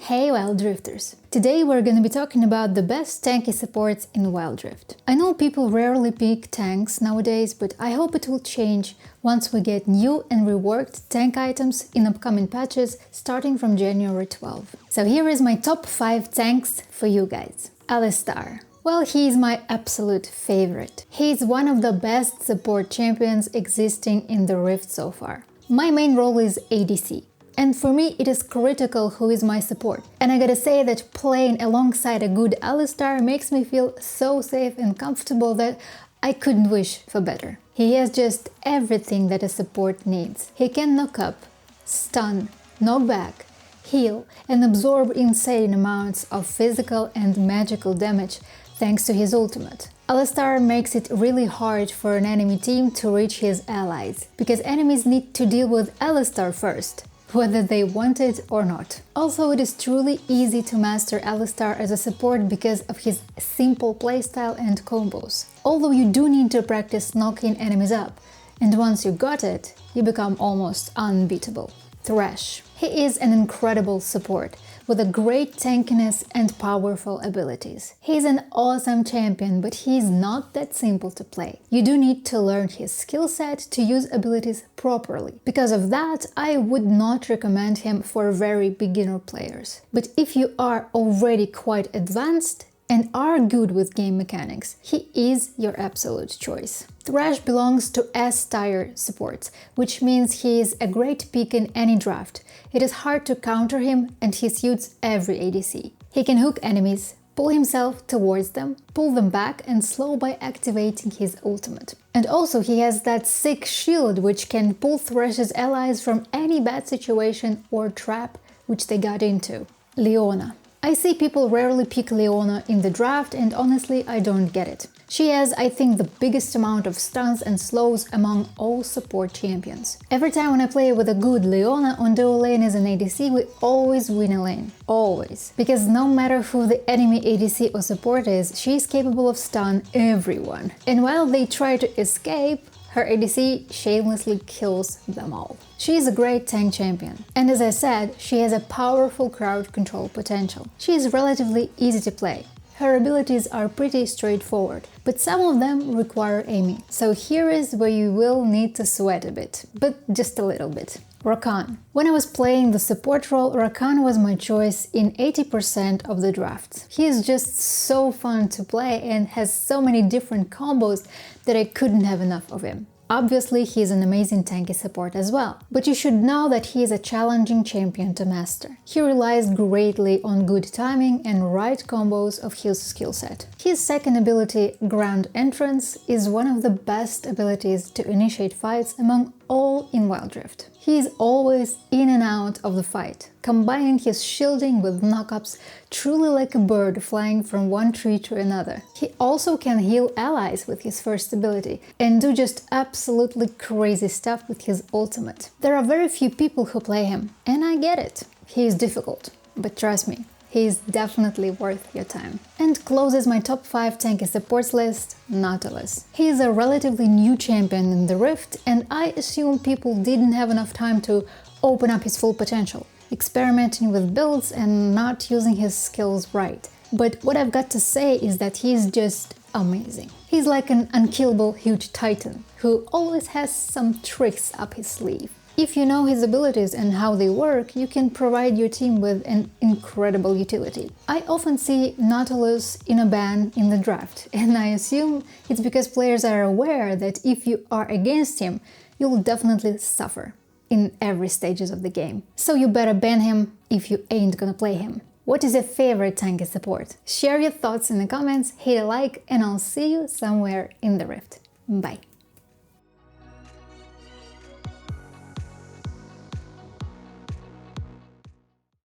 Hey Wild Drifters! Today we're gonna be talking about the best tanky supports in Wild Drift. I know people rarely pick tanks nowadays, but I hope it will change once we get new and reworked tank items in upcoming patches starting from January 12. So here is my top 5 tanks for you guys. Alistar. Well, he is my absolute favorite. He is one of the best support champions existing in the Rift so far. My main role is ADC. And for me, it is critical who is my support. And I gotta say that playing alongside a good Alistar makes me feel so safe and comfortable that I couldn't wish for better. He has just everything that a support needs. He can knock up, stun, knock back, heal, and absorb insane amounts of physical and magical damage thanks to his ultimate. Alistar makes it really hard for an enemy team to reach his allies, because enemies need to deal with Alistar first, whether they want it or not. Also, it is truly easy to master Alistar as a support because of his simple playstyle and combos. Although you do need to practice knocking enemies up, and once you got it, you become almost unbeatable. Thrash. He is an incredible support, with a great tankiness and powerful abilities. He's an awesome champion, but he's not that simple to play. You do need to learn his skill set to use abilities properly. Because of that, I would not recommend him for very beginner players. But if you are already quite advanced and are good with game mechanics, he is your absolute choice. Thrash belongs to S-tier supports, which means he is a great pick in any draft. It is hard to counter him and he suits every ADC. He can hook enemies, pull himself towards them, pull them back and slow by activating his ultimate. And also he has that sick shield which can pull Thrash's allies from any bad situation or trap which they got into. Leona. I see people rarely pick Leona in the draft and honestly I don't get it. She has, I think, the biggest amount of stuns and slows among all support champions. Every time when I play with a good Leona on duo lane as an ADC, we always win a lane. Always. Because no matter who the enemy ADC or support is, she is capable of stun everyone. And while they try to escape, her ADC shamelessly kills them all. She is a great tank champion, and as I said, she has a powerful crowd control potential. She is relatively easy to play. Her abilities are pretty straightforward, but some of them require aiming. So here is where you will need to sweat a bit, but just a little bit. Rakan. When I was playing the support role, Rakan was my choice in 80% of the drafts. He is just so fun to play and has so many different combos that I couldn't have enough of him. Obviously, he is an amazing tanky support as well, but you should know that he is a challenging champion to master. He relies greatly on good timing and right combos of his skill set. His second ability, Ground Entrance, is one of the best abilities to initiate fights among all in Wild Drift. He is always in and out of the fight, combining his shielding with knockups truly like a bird flying from one tree to another. He also can heal allies with his first ability and do just absolutely crazy stuff with his ultimate. There are very few people who play him, and I get it. He is difficult, but trust me, he is definitely worth your time. And closes my top 5 tanky supports list, Nautilus. He is a relatively new champion in the Rift, and I assume people didn't have enough time to open up his full potential, experimenting with builds and not using his skills right. But what I've got to say is that he's just amazing. He's like an unkillable huge titan, who always has some tricks up his sleeve. If you know his abilities and how they work, you can provide your team with an incredible utility. I often see Nautilus in a ban in the draft, and I assume it's because players are aware that if you are against him, you'll definitely suffer in every stages of the game. So you better ban him if you ain't gonna play him. What is your favorite tanky support? Share your thoughts in the comments, hit a like, and I'll see you somewhere in the Rift. Bye!